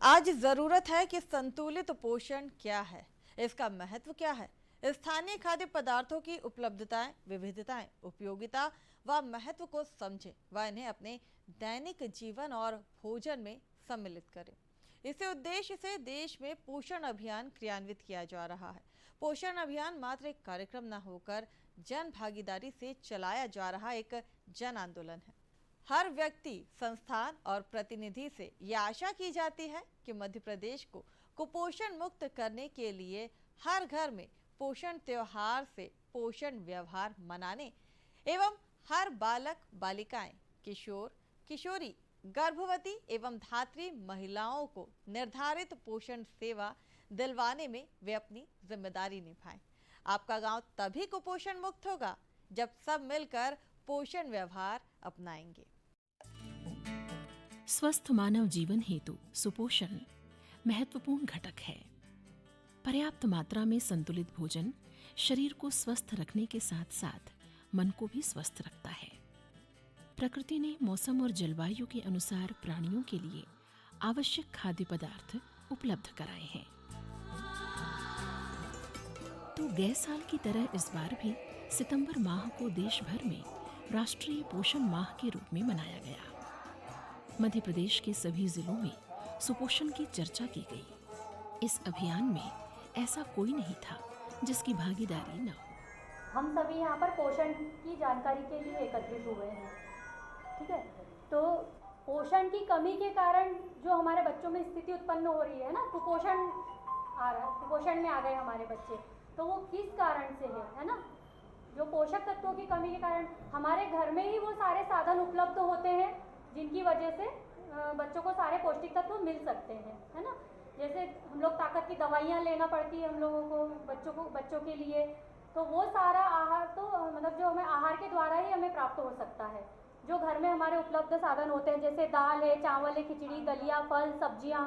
आज जरूरत है कि संतुलित पोषण क्या है, इसका महत्व क्या है, स्थानीय खाद्य पदार्थों की उपलब्धताएं, विविधताएं, उपयोगिता व महत्व को समझें व इन्हें अपने दैनिक जीवन और भोजन में सम्मिलित करें। इसी उद्देश्य से देश में पोषण अभियान क्रियान्वित किया जा रहा है। पोषण अभियान मात्र एक कार्यक्रम न होकर जन भागीदारी से चलाया जा रहा एक जन आंदोलन है। हर व्यक्ति, संस्थान और प्रतिनिधि से यह आशा की जाती है कि मध्य प्रदेश को कुपोषण मुक्त करने के लिए हर घर में पोषण त्योहार से पोषण व्यवहार मनाने एवं हर बालक, बालिकाएं, किशोर, किशोरी, गर्भवती एवं धात्री महिलाओं को निर्धारित पोषण सेवा दिलवाने में वे अपनी जिम्मेदारी निभाएं। आपका गांव तभी कुपोषण मुक्त होगा जब सब मिलकर पोषण व्यवहार अपनाएंगे। स्वस्थ मानव जीवन हेतु सुपोषण महत्वपूर्ण घटक है। पर्याप्त मात्रा में संतुलित भोजन शरीर को स्वस्थ रखने के साथ साथ मन को भी स्वस्थ रखता है। प्रकृति ने मौसम और जलवायु के अनुसार प्राणियों के लिए आवश्यक खाद्य पदार्थ उपलब्ध कराए हैं। तो गए साल की तरह इस बार भी सितंबर माह को देश भर में राष्ट्रीय पोषण माह के रूप में मनाया गया। मध्य प्रदेश के सभी जिलों में सुपोषण की चर्चा की गई। इस अभियान में ऐसा कोई नहीं था जिसकी भागीदारी न हो। हम सभी यहाँ पर पोषण की जानकारी के लिए एकत्रित हुए हैं। ठीक है, तो पोषण की कमी के कारण जो हमारे बच्चों में स्थिति उत्पन्न हो रही है ना, कुपोषण आ रहा है, कुपोषण में आ गए हमारे बच्चे, तो वो किस कारण से है ना? जो पोषक तत्वों की कमी के कारण हमारे घर में ही वो सारे साधन उपलब्ध होते हैं जिनकी वजह से बच्चों को सारे पौष्टिक तत्व मिल सकते हैं, है ना? जैसे हम लोग ताकत की दवाइयाँ लेना पड़ती है हम लोगों को बच्चों के लिए, तो वो सारा आहार तो मतलब जो हमें आहार के द्वारा ही हमें प्राप्त हो सकता है। जो घर में हमारे उपलब्ध साधन होते हैं जैसे दाल है, चावल है, खिचड़ी, दलिया, फल, सब्जियाँ,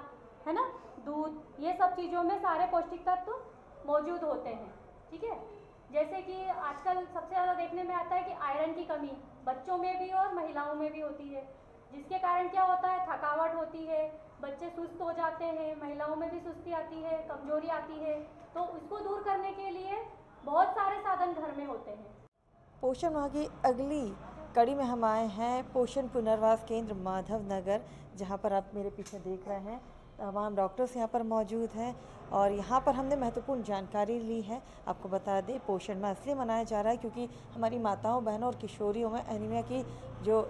है ना, दूध, ये सब चीज़ों में सारे पौष्टिक तत्व मौजूद होते हैं। ठीक है, जैसे कि आजकल सबसे ज़्यादा देखने में आता है कि आयरन की कमी बच्चों में भी और महिलाओं में भी होती है, जिसके कारण क्या होता है, थकावट होती है, बच्चे सुस्त हो जाते हैं, महिलाओं में भी सुस्ती आती है, कमजोरी आती है। तो इसको दूर करने के लिए बहुत सारे साधन घर में होते हैं। पोषण माह की अगली कड़ी में हम आए हैं पोषण पुनर्वास केंद्र माधव नगर, जहाँ पर आप मेरे पीछे देख रहे हैं। तमाम डॉक्टर्स यहाँ पर मौजूद हैं और यहाँ पर हमने महत्वपूर्ण जानकारी ली है। आपको बता दें, पोषण माह इसलिए मनाया जा रहा है क्योंकि हमारी माताओं, बहनों और किशोरियों में एनीमिया की जो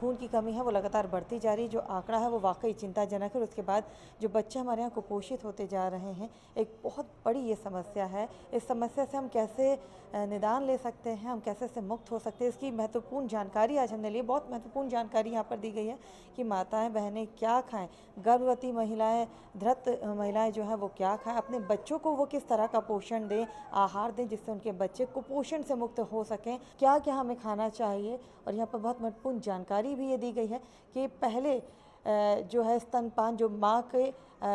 खून की कमी है वो लगातार बढ़ती जा रही है। जो आंकड़ा है वो वाकई चिंताजनक है। और उसके बाद जो बच्चे हमारे यहाँ कुपोषित होते जा रहे हैं, एक बहुत बड़ी ये समस्या है। इस समस्या से हम कैसे निदान ले सकते हैं, हम कैसे इससे मुक्त हो सकते हैं, इसकी महत्वपूर्ण जानकारी आज हमने ली। बहुत महत्वपूर्ण जानकारी यहाँ पर दी गई है कि माताएं, बहनें क्या खाएं, गर्भवती महिलाएं, धृत महिलाएं जो हैं वो क्या खाएं, अपने बच्चों को वो किस तरह का पोषण दें, आहार दें जिससे उनके बच्चे कुपोषण से मुक्त हो सकें, क्या क्या हमें खाना चाहिए। और यहाँ पर बहुत महत्वपूर्ण जानकारी भी ये दी गई है कि पहले जो है स्तनपान, जो माँ के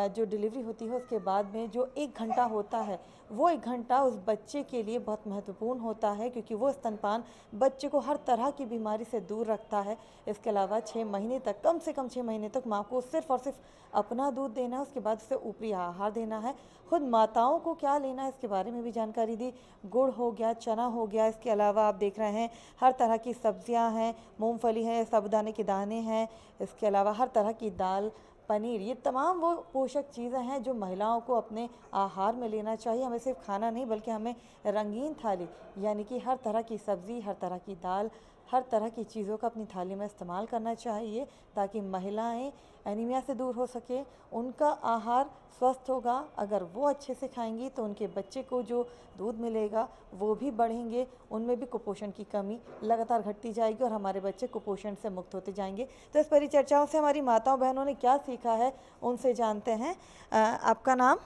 जो डिलीवरी होती है उसके बाद में जो 1 घंटा होता है, वो 1 घंटा उस बच्चे के लिए बहुत महत्वपूर्ण होता है क्योंकि वो स्तनपान बच्चे को हर तरह की बीमारी से दूर रखता है। इसके अलावा 6 महीने तक, कम से कम 6 महीने तक माँ को सिर्फ और सिर्फ अपना दूध देना है, उसके बाद उसे ऊपरी आहार देना है। खुद माताओं को क्या लेना है इसके बारे में भी जानकारी दी। गुड़ हो गया, चना हो गया, इसके अलावा आप देख रहे हैं हर तरह की सब्जियां हैं, मूंगफली है, साबूदाने के दाने हैं, इसके अलावा हर तरह की दाल, पनीर, ये तमाम वो पोषक चीज़ें हैं जो महिलाओं को अपने आहार में लेना चाहिए। हमें सिर्फ खाना नहीं बल्कि हमें रंगीन थाली, यानी कि हर तरह की सब्ज़ी, हर तरह की दाल, हर तरह की चीज़ों का अपनी थाली में इस्तेमाल करना चाहिए ताकि महिलाएं एनीमिया से दूर हो सके। उनका आहार स्वस्थ होगा, अगर वो अच्छे से खाएंगी तो उनके बच्चे को जो दूध मिलेगा वो भी बढ़ेंगे, उनमें भी कुपोषण की कमी लगातार घटती जाएगी और हमारे बच्चे कुपोषण से मुक्त होते जाएंगे। तो इस परिचर्चाओं से हमारी माताओं बहनों ने क्या सीखा है उनसे जानते हैं। आपका नाम?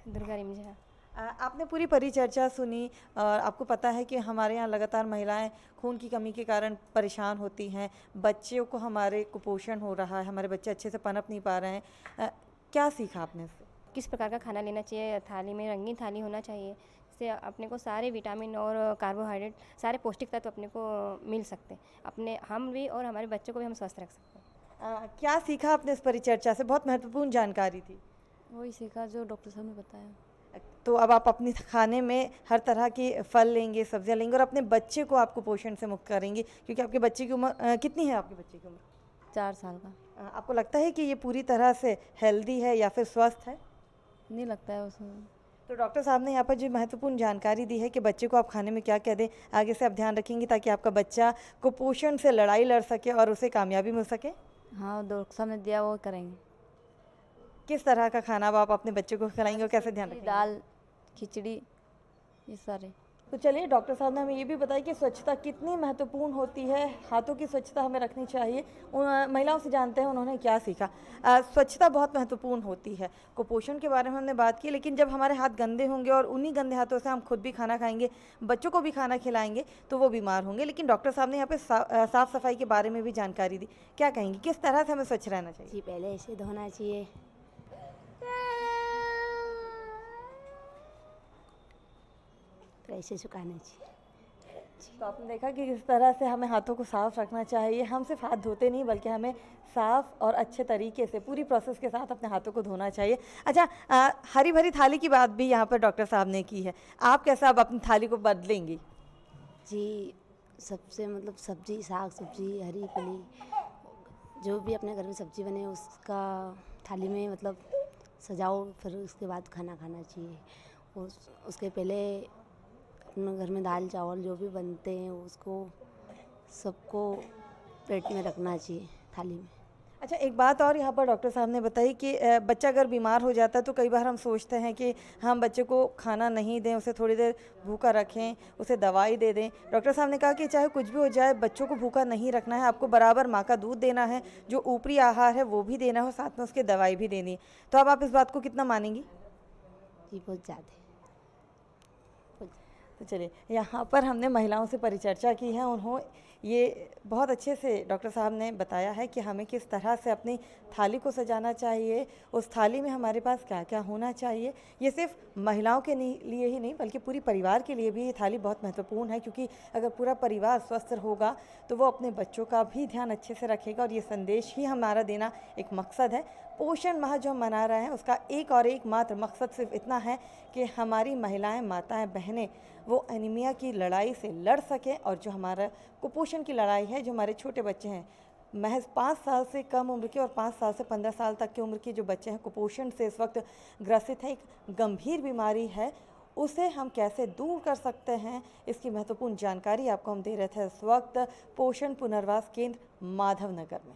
दुर्गा रिमझा। आपने पूरी परिचर्चा सुनी और आपको पता है कि हमारे यहाँ लगातार महिलाएं खून की कमी के कारण परेशान होती हैं, बच्चों को हमारे कुपोषण हो रहा है, हमारे बच्चे अच्छे से पनप नहीं पा रहे हैं। क्या सीखा आपने इससे? किस प्रकार का खाना लेना चाहिए, थाली में रंगीन थाली होना चाहिए, इससे अपने को सारे विटामिन और कार्बोहाइड्रेट, सारे पौष्टिक तत्व अपने को मिल सकते हैं। अपने हम भी और हमारे बच्चों को भी हम स्वस्थ रख सकते हैं। क्या सीखा आपने इस परिचर्चा से? बहुत महत्वपूर्ण जानकारी थी। वही सीखा जो डॉक्टर साहब ने बताया। तो अब आप अपने खाने में हर तरह के फल लेंगे, सब्जियां लेंगे और अपने बच्चे को आप कुपोषण से मुक्त करेंगे, क्योंकि आपके बच्चे की उम्र कितनी है? आपके बच्चे की उम्र 4 साल का। आपको लगता है कि ये पूरी तरह से हेल्दी है या फिर स्वस्थ है? नहीं लगता है उसमें। तो डॉक्टर साहब ने यहाँ पर जो महत्वपूर्ण जानकारी दी है कि बच्चे को आप खाने में क्या क्या दें, आगे से आप ध्यान रखेंगे ताकि आपका बच्चा कुपोषण से लड़ाई लड़ सके और उसे कामयाबी मिल सके। हाँ, डॉक्टर साहब ने दिया वो करेंगे। किस तरह का खाना अब आप अपने बच्चे को खिलाएंगे और कैसे ध्यान रखेंगे? दाल, खिचड़ी, ये सारे। तो चलिए, डॉक्टर साहब ने हमें ये भी बताया कि स्वच्छता कितनी महत्वपूर्ण होती है, हाथों की स्वच्छता हमें रखनी चाहिए। महिलाओं से जानते हैं उन्होंने क्या सीखा। स्वच्छता बहुत महत्वपूर्ण होती है। कुपोषण के बारे में हमने बात की, लेकिन जब हमारे हाथ गंदे होंगे और उन्हीं गंदे हाथों से हम खुद भी खाना खाएंगे, बच्चों को भी खाना खिलाएंगे, तो वो बीमार होंगे। लेकिन डॉक्टर साहब ने यहाँ पे साफ़ सफाई के बारे में भी जानकारी दी। क्या कहेंगी, किस तरह से हमें स्वच्छ रहना चाहिए? जी, पहले इसे धोना चाहिए। फिर ऐसे सुखाना चाहिए। तो आपने देखा कि किस तरह से हमें हाथों को साफ़ रखना चाहिए। हम सिर्फ हाथ धोते नहीं, बल्कि हमें साफ़ और अच्छे तरीके से पूरी प्रोसेस के साथ अपने हाथों को धोना चाहिए। अच्छा, हरी भरी थाली की बात भी यहाँ पर डॉक्टर साहब ने की है। आप कैसे अब अपनी थाली को बदलेंगी? जी, सबसे मतलब सब्जी, साग सब्जी, हरी पली, जो भी अपने घर में सब्जी बने उसका थाली में मतलब सजाओ, फिर उसके बाद खाना खाना चाहिए। उसके पहले अपने घर में दाल चावल जो भी बनते हैं उसको सबको प्लेट में रखना चाहिए, थाली में। अच्छा, एक बात और यहाँ पर डॉक्टर साहब ने बताई कि बच्चा अगर बीमार हो जाता है तो कई बार हम सोचते हैं कि हम बच्चे को खाना नहीं दें, उसे थोड़ी देर भूखा रखें, उसे दवाई दे दें। डॉक्टर साहब ने कहा कि चाहे कुछ भी हो जाए, बच्चों को भूखा नहीं रखना है। आपको बराबर माँ का दूध देना है, जो ऊपरी आहार है वो भी देना है, साथ में उसके दवाई भी देनी है। तो अब आप इस बात को कितना मानेंगी? जी, बहुत ज़्यादा। तो चलिए, यहाँ पर हमने महिलाओं से परिचर्चा की है। उन्होंने ये बहुत अच्छे से डॉक्टर साहब ने बताया है कि हमें किस तरह से अपनी थाली को सजाना चाहिए, उस थाली में हमारे पास क्या क्या होना चाहिए। ये सिर्फ महिलाओं के लिए ही नहीं, बल्कि पूरी परिवार के लिए भी ये थाली बहुत महत्वपूर्ण है, क्योंकि अगर पूरा परिवार स्वस्थ होगा तो वो अपने बच्चों का भी ध्यान अच्छे से रखेगा। और ये संदेश ही हमारा देना एक मकसद है। पोषण माह जो हम मना रहे हैं, उसका एक और एक मात्र मकसद सिर्फ इतना है कि हमारी महिलाएं, माताएं, बहनें वो एनीमिया की लड़ाई से लड़ सकें। और जो हमारा कुपोषण की लड़ाई है, जो हमारे छोटे बच्चे हैं, महज 5 साल से कम उम्र के और 5 साल से 15 साल तक की उम्र के जो बच्चे हैं, कुपोषण से इस वक्त ग्रसित है, एक गंभीर बीमारी है, उसे हम कैसे दूर कर सकते हैं, इसकी महत्वपूर्ण जानकारी आपको हम दे रहे थे इस वक्त पोषण पुनर्वास केंद्र माधवनगर में।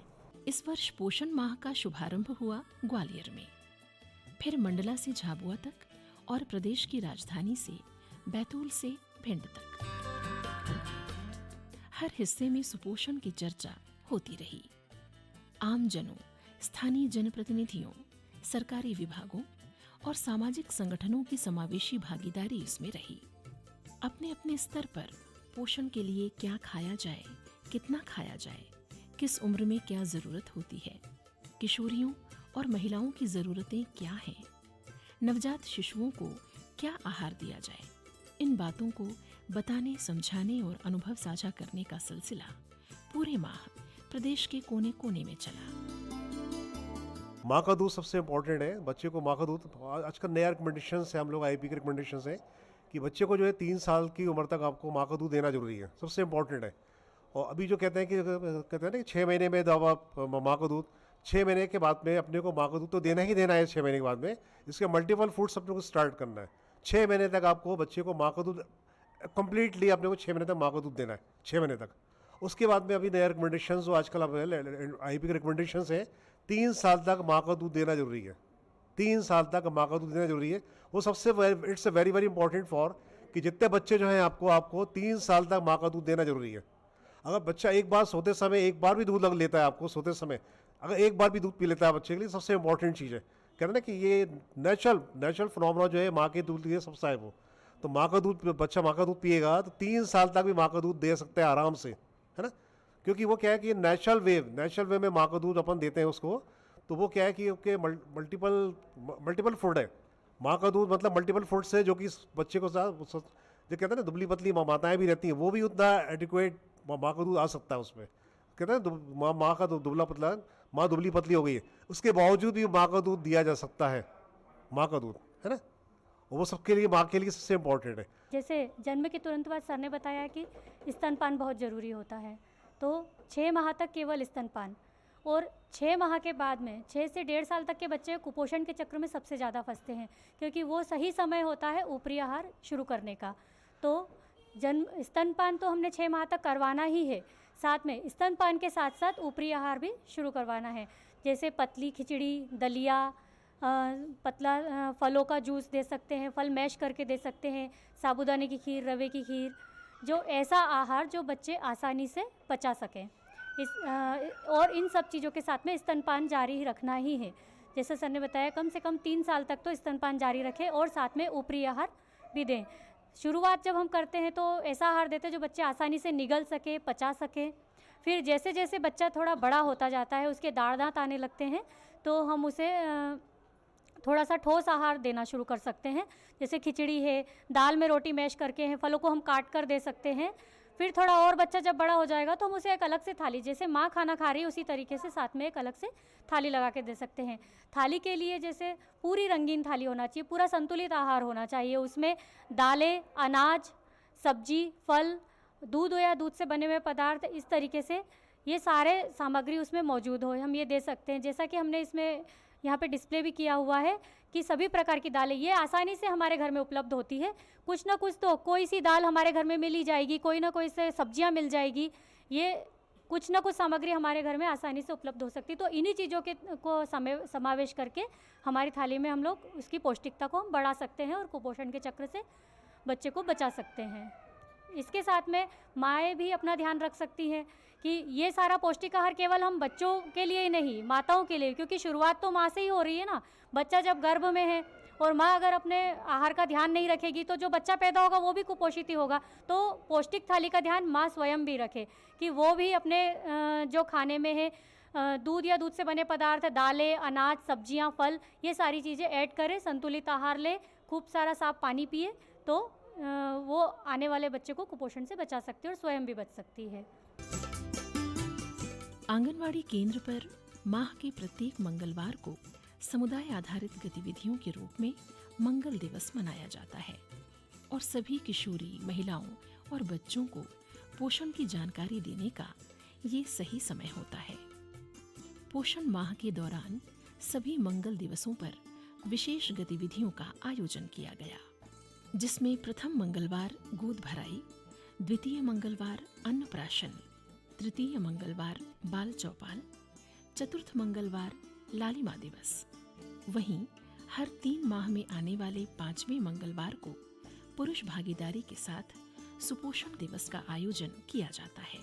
इस वर्ष पोषण माह का शुभारंभ हुआ ग्वालियर में, फिर मंडला से झाबुआ तक और प्रदेश की राजधानी से बैतूल से भिंड तक। हर हिस्से में सुपोषण की चर्चा होती रही। आम जनों, स्थानीय जनप्रतिनिधियों, सरकारी विभागों और सामाजिक संगठनों की समावेशी भागीदारी इसमें रही। अपने अपने स्तर पर पोषण के लिए क्या खाया जाए, कितना खाया जाए, किस उम्र में क्या जरूरत होती है, किशोरियों और महिलाओं की जरूरतें क्या हैं, नवजात शिशुओं को क्या आहार दिया जाए, इन बातों को बताने, समझाने और अनुभव साझा करने का सिलसिला पूरे माह प्रदेश के कोने कोने में चला। माँ का दूध सबसे इम्पोर्टेंट है। बच्चे को माँ का दूध, आजकल नया रिकमेंडेशन है, हम लोग आईपी के रिकमेंडेशन है कि बच्चे को जो है 3 साल की उम्र तक आपको माँ का दूध देना जरूरी है, सबसे इम्पोर्टेंट है। और अभी जो कहते हैं कि 6 महीने में दो आप माँ का दूध, 6 महीने के बाद में अपने को माँ का दूध तो देना ही देना है। 6 महीने के बाद में इसके मल्टीपल फूड्स अपने को स्टार्ट करना है। 6 महीने तक आपको बच्चे को माँ का दूध कम्प्लीटली अपने को 6 महीने तक माँ का दूध देना है, 6 महीने तक। उसके बाद में अभी नया रिकमेंडेशन जो आजकल आईपी के रिकमेंडेशन है, 3 साल तक माँ का दूध देना जरूरी है। 3 साल तक माँ का दूध देना जरूरी है। वो सबसे it's a very very important for कि जितने बच्चे जो हैं आपको 3 साल तक माँ का दूध देना जरूरी है। अगर बच्चा एक बार सोते समय एक बार भी दूध लग लेता है, आपको सोते समय अगर एक बार भी दूध पी लेता है बच्चे के लिए, सबसे इंपॉर्टेंट चीज़ है। कहते हैं ना कि ये नेचुरल फिनोमेना जो है माँ के दूध के सबसे है वो। तो माँ का दूध, बच्चा माँ का दूध पिएगा तो 3 साल तक भी माँ का दूध दे सकते हैं आराम से, है ना। क्योंकि वो क्या है कि नेचुरल वे में माँ का दूध अपन देते हैं उसको। तो वो क्या है कि ओके मल्टीपल फूड है। माँ का दूध मतलब मल्टीपल फूड से जो कि बच्चे को जो कहते हैं ना दुबली पतली माताएं भी रहती हैं, वो भी उतना एडिक्वेट माँ का दूध आ सकता है उसमें। कहते हैं माँ का दुबला पतला माँ दुबली पतली हो गई है, उसके बावजूद भी माँ का दूध दिया जा सकता है, माँ का दूध, है ना। वो सबके लिए, माँ के लिए सबसे इम्पोर्टेंट है। जैसे जन्म के तुरंत बाद सर ने बताया कि स्तनपान बहुत ज़रूरी होता है, तो 6 माह तक केवल स्तनपान, और 6 माह के बाद में 6 से 1.5 साल तक के बच्चे कुपोषण के चक्र में सबसे ज़्यादा फंसते हैं, क्योंकि वो सही समय होता है ऊपरी आहार शुरू करने का। तो स्तनपान तो हमने 6 माह तक करवाना ही है, साथ में स्तनपान के साथ साथ ऊपरी आहार भी शुरू करवाना है। जैसे पतली खिचड़ी, दलिया, पतला फलों का जूस दे सकते हैं, फल मैश करके दे सकते हैं, साबूदाने की खीर, रवे की खीर, जो ऐसा आहार जो बच्चे आसानी से पचा सकें। और इन सब चीज़ों के साथ में स्तनपान जारी ही रखना ही है। जैसे सर ने बताया, कम से कम 3 साल तक तो स्तनपान जारी रखें और साथ में ऊपरी आहार भी दें। शुरुआत जब हम करते हैं तो ऐसा आहार देते हैं जो बच्चे आसानी से निगल सके, पचा सके। फिर जैसे जैसे बच्चा थोड़ा बड़ा होता जाता है, उसके दाँत दाँत आने लगते हैं, तो हम उसे थोड़ा सा ठोस आहार देना शुरू कर सकते हैं। जैसे खिचड़ी है, दाल में रोटी मैश करके हैं, फलों को हम काट कर दे सकते हैं। फिर थोड़ा और बच्चा जब बड़ा हो जाएगा तो हम उसे एक अलग से थाली, जैसे माँ खाना खा रही है उसी तरीके से साथ में एक अलग से थाली लगा के दे सकते हैं। थाली के लिए जैसे पूरी रंगीन थाली होना चाहिए, पूरा संतुलित आहार होना चाहिए। उसमें दालें, अनाज, सब्जी, फल, दूध या दूध से बने हुए पदार्थ, इस तरीके से ये सारे सामग्री उसमें मौजूद हो, हम ये दे सकते हैं। जैसा कि हमने इसमें यहाँ पे डिस्प्ले भी किया हुआ है कि सभी प्रकार की दालें ये आसानी से हमारे घर में उपलब्ध होती है। कुछ ना कुछ तो कोई सी दाल हमारे घर में मिल ही जाएगी, कोई ना कोई से सब्जियाँ मिल जाएगी, ये कुछ ना कुछ सामग्री हमारे घर में आसानी से उपलब्ध हो सकती है। तो इन्हीं चीज़ों के को समावेश करके हमारी थाली में हम लोग उसकी पौष्टिकता को हम बढ़ा सकते हैं और कुपोषण के चक्र से बच्चे को बचा सकते हैं। इसके साथ में माएँ भी अपना ध्यान रख सकती हैं कि ये सारा पौष्टिक आहार केवल हम बच्चों के लिए ही नहीं, माताओं के लिए, क्योंकि शुरुआत तो माँ से ही हो रही है ना। बच्चा जब गर्भ में है और माँ अगर अपने आहार का ध्यान नहीं रखेगी तो जो बच्चा पैदा होगा वो भी कुपोषित ही होगा। तो पौष्टिक थाली का ध्यान माँ स्वयं भी रखे कि वो भी अपने जो खाने में है दूध या दूध से बने पदार्थ, दालें, अनाज, सब्जियाँ, फल, ये सारी चीज़ें ऐड करे, संतुलित आहार ले, खूब सारा साफ पानी पिए, तो वो आने वाले बच्चे को कुपोषण से बचा सकती है और स्वयं भी बच सकती है। आंगनवाड़ी केंद्र पर माह के प्रत्येक मंगलवार को समुदाय आधारित गतिविधियों के रूप में मंगल दिवस मनाया जाता है और सभी किशोरी, महिलाओं और बच्चों को पोषण की जानकारी देने का ये सही समय होता है। पोषण माह के दौरान सभी मंगल दिवसों पर विशेष गतिविधियों का आयोजन किया गया, जिसमें प्रथम मंगलवार गोद भराई, द्वितीय मंगलवार अन्नप्राशन, तृतीय मंगलवार बाल चौपाल, चतुर्थ मंगलवार लालिमा दिवस। वहीं हर 3 माह में आने वाले 5वें मंगलवार को पुरुष भागीदारी के साथ सुपोषण दिवस का आयोजन किया जाता है।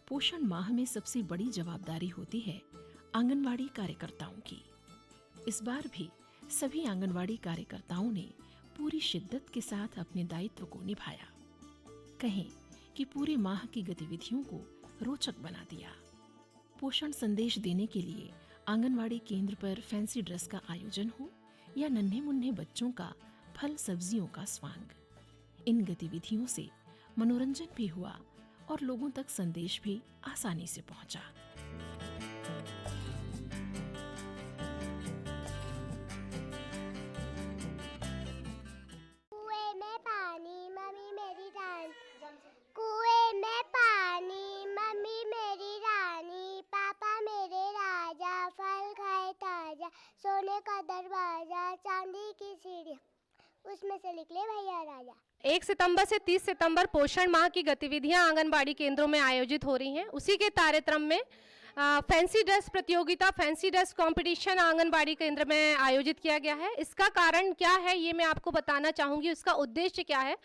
पोषण माह में सबसे बड़ी जवाबदारी होती है आंगनवाड़ी कार्यकर्ताओं की। इस बार भी सभी आंगनवाड़ी कार्यकर्ताओं ने पूरी शिद्दत के साथ अपने दायित्व को निभाया। कहें कि पूरे माह की गतिविधियों को रोचक बना दिया। पोषण संदेश देने के लिए आंगनवाड़ी केंद्र पर फैंसी ड्रेस का आयोजन हो या नन्हे मुन्ने बच्चों का फल सब्जियों का स्वांग, इन गतिविधियों से मनोरंजन भी हुआ और लोगों तक संदेश भी आसानी से पहुंचा। कुएं में पानी मम्मी मेरी रानी, कुएं में पानी मम्मी मेरी रानी, पापा मेरे राजा, फल खाए ताजा, सोने का दरवाजा, चांदी की सीढ़ी, उसमें से निकले भैया राजा। 1 सितंबर से 30 सितंबर पोषण माह की गतिविधियां आंगनबाड़ी केंद्रों में आयोजित हो रही हैं। उसी के कार्यक्रम में फैंसी ड्रेस प्रतियोगिता, फैंसी ड्रेस कंपटीशन आंगनबाड़ी केंद्र में आयोजित किया गया है। इसका कारण क्या है ये मैं आपको बताना चाहूँगी, इसका उद्देश्य क्या है।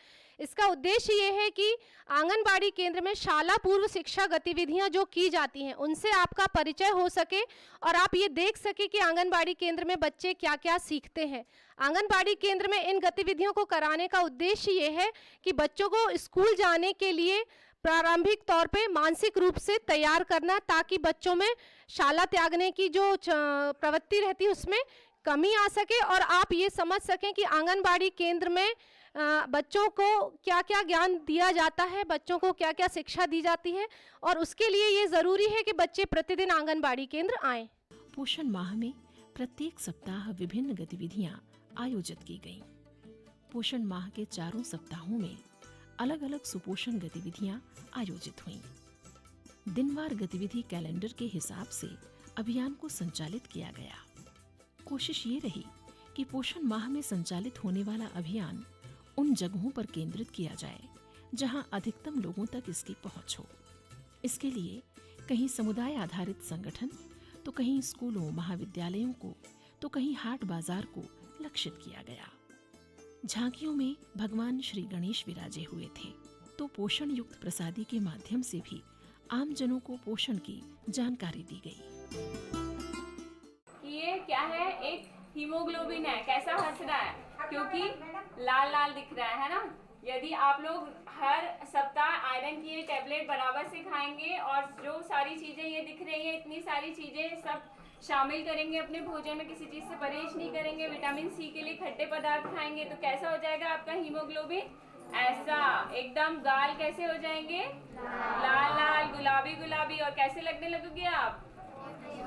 इसका उद्देश्य ये है कि आंगनबाड़ी केंद्र में शाला पूर्व शिक्षा गतिविधियां जो की जाती हैं उनसे आपका परिचय हो सके और आप ये देख सके कि आंगनबाड़ी केंद्र में बच्चे क्या क्या सीखते हैं। आंगनबाड़ी केंद्र में इन गतिविधियों को कराने का उद्देश्य ये है कि बच्चों को स्कूल जाने के लिए प्रारंभिक तौर पे मानसिक रूप से तैयार करना, ताकि बच्चों में शाला त्यागने की जो प्रवृत्ति रहती है उसमें कमी आ सके और आप ये समझ सकें कि आंगनबाड़ी केंद्र में बच्चों को क्या क्या ज्ञान दिया जाता है, बच्चों को क्या क्या शिक्षा दी जाती है, और उसके लिए ये ज़रूरी है कि बच्चे प्रतिदिन आंगनबाड़ी केंद्र आएं। पोषण माह में प्रत्येक सप्ताह विभिन्न गतिविधियां आयोजित की गईं। पोषण माह के चारों सप्ताहों में अलग अलग सुपोषण गतिविधियां आयोजित हुईं। दिनवार गतिविधि कैलेंडर के हिसाब से अभियान को संचालित किया गया। कोशिश ये रही कि पोषण माह में संचालित होने वाला अभियान उन जगहों पर केंद्रित किया जाए जहां अधिकतम लोगों तक इसकी पहुंच हो। इसके लिए कहीं समुदाय आधारित संगठन, तो कहीं स्कूलों महाविद्यालयों को, तो कहीं हाट बाजार को लक्षित किया गया। झांकियों में भगवान श्री गणेश विराजे हुए थे, तो पोषण युक्त प्रसादी के माध्यम से भी आम जनों को पोषण की जानकारी दी गई। ये क्या है, एक हीमोग्लोबिन है, कैसा हंस रहा है क्योंकि लाल लाल दिख रहा है ना। यदि आप लोग हर सप्ताह आयरन की ये टैबलेट बराबर से खाएंगे और जो सारी चीज़ें ये दिख रही हैं, इतनी सारी चीज़ें सब शामिल करेंगे अपने भोजन में, किसी चीज़ से परहेज नहीं करेंगे, विटामिन सी के लिए खट्टे पदार्थ खाएंगे, तो कैसा हो जाएगा आपका हीमोग्लोबिन, ऐसा एकदम गाल कैसे हो जाएंगे, लाल लाल गुलाबी गुलाबी, और कैसे लगने लगोगे आप,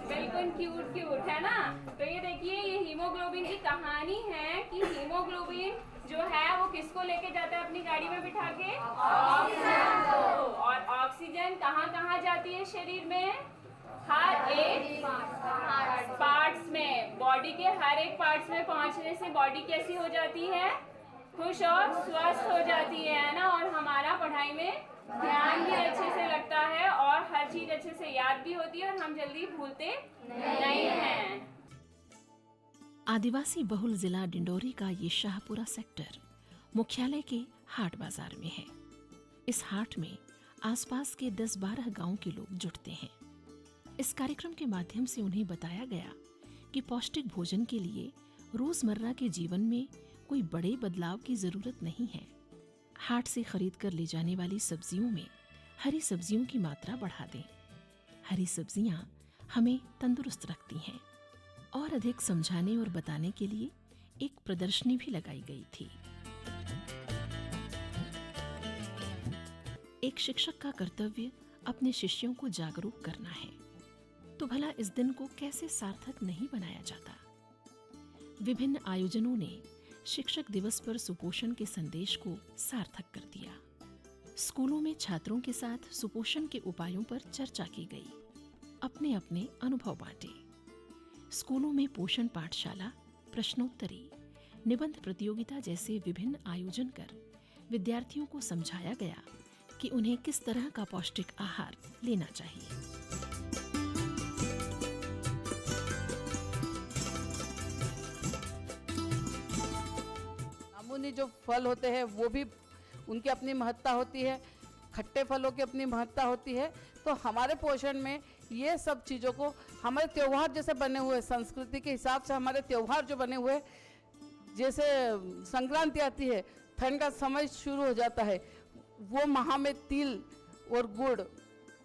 बिल्कुल क्यूट क्यूट, है ना। तो ये देखिए, ये हीमोग्लोबिन की कहानी है कि हीमोग्लोबिन जो है वो किसको लेके जाता है अपनी गाड़ी में बिठा के, ऑक्सीजन को। और ऑक्सीजन कहाँ कहाँ जाती है शरीर में, हर एक पार्ट्स में, बॉडी के हर एक पार्ट्स में पहुँचने से बॉडी कैसी हो जाती है, खुश और स्वस्थ हो जाती है ना। और हमारा पढ़ाई में ध्यान भी अच्छे से लगता है और हर चीज अच्छे से याद भी होती है और हम जल्दी भूलते नहीं हैं। आदिवासी बहुल जिला डिंडोरी का ये शाहपुरा सेक्टर मुख्यालय के हाट बाजार में है। इस हाट में आसपास के 10-12 गांव के लोग जुटते हैं। इस कार्यक्रम के माध्यम से उन्हें बताया गया कि पौष्टिक भोजन के लिए रोजमर्रा के जीवन में कोई बड़े बदलाव की जरूरत नहीं है। हाट से खरीद कर ले जाने वाली सब्जियों में हरी सब्जियों की मात्रा बढ़ा दें। हरी सब्जियां हमें तंदुरुस्त रखती हैं। और अधिक समझाने और बताने के लिए एक प्रदर्शनी भी लगाई गई थी। एक शिक्षक का कर्तव्य अपने शिष्यों को जागरूक करना है, तो भला इस दिन को कैसे सार्थक नहीं बनाया जाता। विभिन्न आयोजनों ने शिक्षक दिवस पर सुपोषण के संदेश को सार्थक कर दिया। स्कूलों में छात्रों के साथ सुपोषण के उपायों पर चर्चा की गई, अपने अपने अनुभव बांटे। स्कूलों में पोषण पाठशाला, प्रश्नोत्तरी, निबंध प्रतियोगिता जैसे विभिन्न आयोजन कर विद्यार्थियों को समझाया गया कि उन्हें किस तरह का पौष्टिक आहार लेना चाहिए। जामुनी जो फल होते हैं वो भी उनकी अपनी महत्ता होती है, खट्टे फलों की अपनी महत्ता होती है। तो हमारे पोषण में ये सब चीज़ों को, हमारे त्योहार जैसे बने हुए, संस्कृति के हिसाब से हमारे त्योहार जो बने हुए, जैसे संक्रांति आती है, ठंड का समय शुरू हो जाता है, वो माह में तिल और गुड़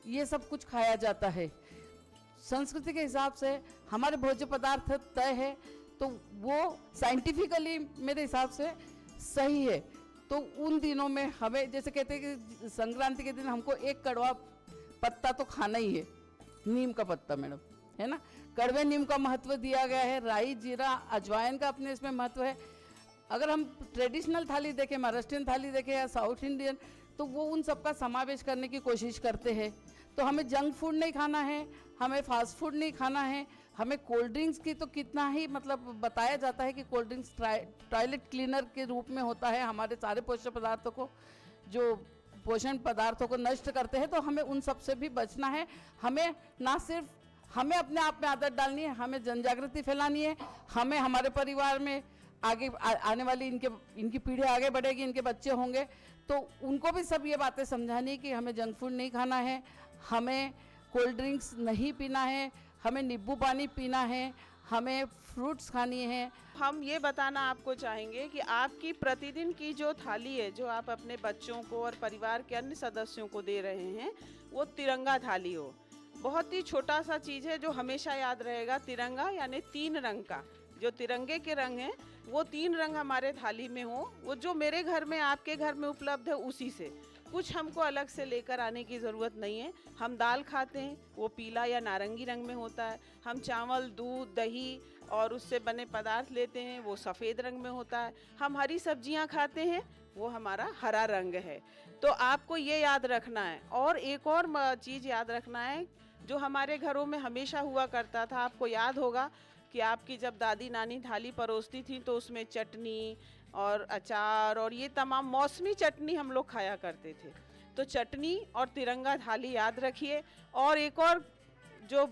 ये सब कुछ खाया जाता है। संस्कृति के हिसाब से हमारे भोज्य पदार्थ तय है, तो वो साइंटिफिकली मेरे हिसाब से सही है। तो उन दिनों में हमें, जैसे कहते हैं कि संक्रांति के दिन हमको एक कड़वा पत्ता तो खाना ही है, नीम का पत्ता मैडम, है ना। कड़वे नीम का महत्व दिया गया है, राई जीरा अजवाइन का अपने इसमें महत्व है। अगर हम ट्रेडिशनल थाली देखें, महाराष्ट्रियन थाली देखें या साउथ इंडियन, तो वो उन सब का समावेश करने की कोशिश करते हैं। तो हमें जंक फूड नहीं खाना है, हमें फास्ट फूड नहीं खाना है, हमें कोल्ड ड्रिंक्स की तो कितना ही मतलब बताया जाता है कि कोल्ड ड्रिंक्स टॉयलेट क्लीनर के रूप में होता है, हमारे सारे पोषक पदार्थों को, जो पोषण पदार्थों को नष्ट करते हैं। तो हमें उन सब से भी बचना है। हमें ना सिर्फ हमें अपने आप में आदत डालनी है, हमें जन जागृति फैलानी है। हमें हमारे परिवार में आगे आने वाली इनकी पीढ़ी आगे बढ़ेगी, इनके बच्चे होंगे, तो उनको भी सब ये बातें समझानी है कि हमें जंक फूड नहीं खाना है, हमें कोल्ड ड्रिंक्स नहीं पीना है, हमें नींबू पानी पीना है, हमें फ्रूट्स खानी है। हम ये बताना आपको चाहेंगे कि आपकी प्रतिदिन की जो थाली है, जो आप अपने बच्चों को और परिवार के अन्य सदस्यों को दे रहे हैं, वो तिरंगा थाली हो। बहुत ही छोटा सा चीज़ है जो हमेशा याद रहेगा, तिरंगा यानी 3 रंग का। जो तिरंगे के रंग हैं वो 3 रंग हमारे थाली में हो, वो जो मेरे घर में आपके घर में उपलब्ध है उसी से, कुछ हमको अलग से लेकर आने की ज़रूरत नहीं है। हम दाल खाते हैं वो पीला या नारंगी रंग में होता है, हम चावल, दूध, दही और उससे बने पदार्थ लेते हैं वो सफ़ेद रंग में होता है, हम हरी सब्जियां खाते हैं वो हमारा हरा रंग है। तो आपको ये याद रखना है। और एक और चीज़ याद रखना है जो हमारे घरों में हमेशा हुआ करता था, आपको याद होगा कि आपकी जब दादी नानी थाली परोसती थी तो उसमें चटनी और अचार और ये तमाम मौसमी चटनी हम लोग खाया करते थे। तो चटनी और तिरंगा थाली याद रखिए। और एक और जो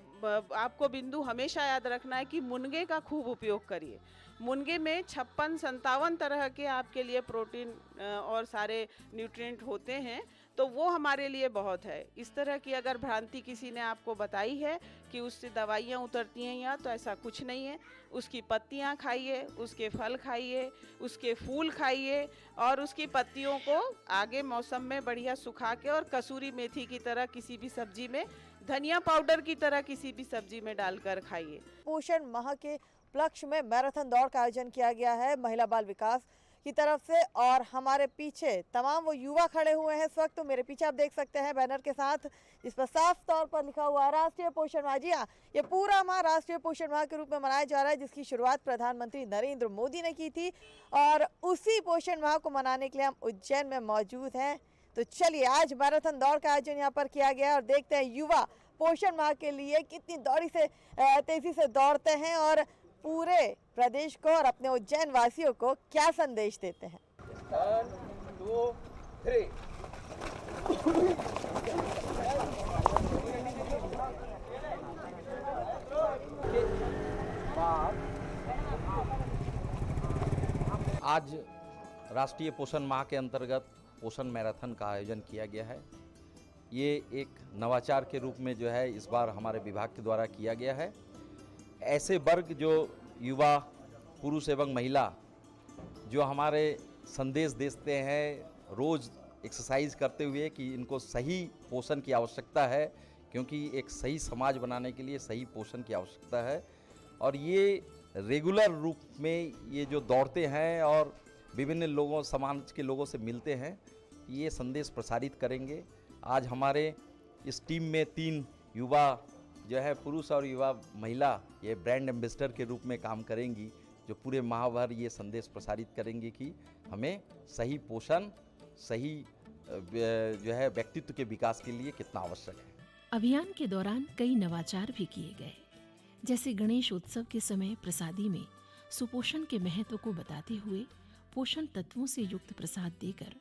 आपको बिंदु हमेशा याद रखना है कि मुनगे का खूब उपयोग करिए। मुनगे में 56-57 तरह के आपके लिए प्रोटीन और सारे न्यूट्रिएंट होते हैं, तो वो हमारे लिए बहुत है। इस तरह की अगर भ्रांति किसी ने आपको बताई है कि उससे दवाइयाँ उतरती हैं या, तो ऐसा कुछ नहीं है। उसकी पत्तियाँ खाइए, उसके फल खाइए, उसके फूल खाइए और उसकी पत्तियों को आगे मौसम में बढ़िया सुखा के और कसूरी मेथी की तरह किसी भी सब्जी में, धनिया पाउडर की तरह किसी भी सब्जी में डालकर खाइए। पोषण माह के उपलक्ष्य में मैराथन दौड़ का आयोजन किया गया है महिला बाल विकास की तरफ से, और हमारे पीछे तमाम वो युवा खड़े हुए हैं इस वक्त। तो मेरे पीछे आप देख सकते हैं बैनर के साथ, जिस पर साफ तौर पर लिखा हुआ है राष्ट्रीय पोषण माह। जी हाँ, ये पूरा माह राष्ट्रीय पोषण माह के रूप में मनाया जा रहा है, जिसकी शुरुआत प्रधानमंत्री नरेंद्र मोदी ने की थी। और उसी पोषण माह को मनाने के लिए हम उज्जैन में मौजूद हैं। तो चलिए, आज मैराथन दौड़ का आयोजन यहाँ पर किया गया है और देखते हैं युवा पोषण माह के लिए कितनी तेजी से दौड़ते हैं और पूरे प्रदेश को और अपने उज्जैन वासियों को क्या संदेश देते हैं। 1, 2, 3। आज राष्ट्रीय पोषण माह के अंतर्गत पोषण मैराथन का आयोजन किया गया है। ये एक नवाचार के रूप में जो है इस बार हमारे विभाग के द्वारा किया गया है। ऐसे वर्ग जो युवा पुरुष एवं महिला जो हमारे संदेश देते हैं रोज़ एक्सरसाइज करते हुए कि इनको सही पोषण की आवश्यकता है, क्योंकि एक सही समाज बनाने के लिए सही पोषण की आवश्यकता है। और ये रेगुलर रूप में ये जो दौड़ते हैं और विभिन्न लोगों, समाज के लोगों से मिलते हैं, ये संदेश प्रसारित करेंगे। आज हमारे इस टीम में 3 युवा जो है पुरुष और युवा महिला ये ब्रांड एम्बेसडर के रूप में काम करेंगी, जो पूरे माह भर ये संदेश प्रसारित करेंगे कि हमें सही पोषण, सही जो है व्यक्तित्व के विकास के लिए कितना आवश्यक है। अभियान के दौरान कई नवाचार भी किए गए, जैसे गणेश उत्सव के समय प्रसादी में सुपोषण के महत्व को बताते हुए पोषण तत्वों से युक्त प्रसाद देकर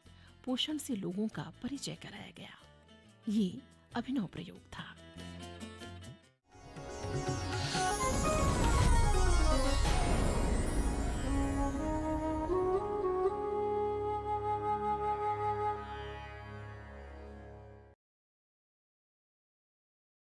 पोषण से लोगों का परिचय कराया गया। ये अभिनव प्रयोग था।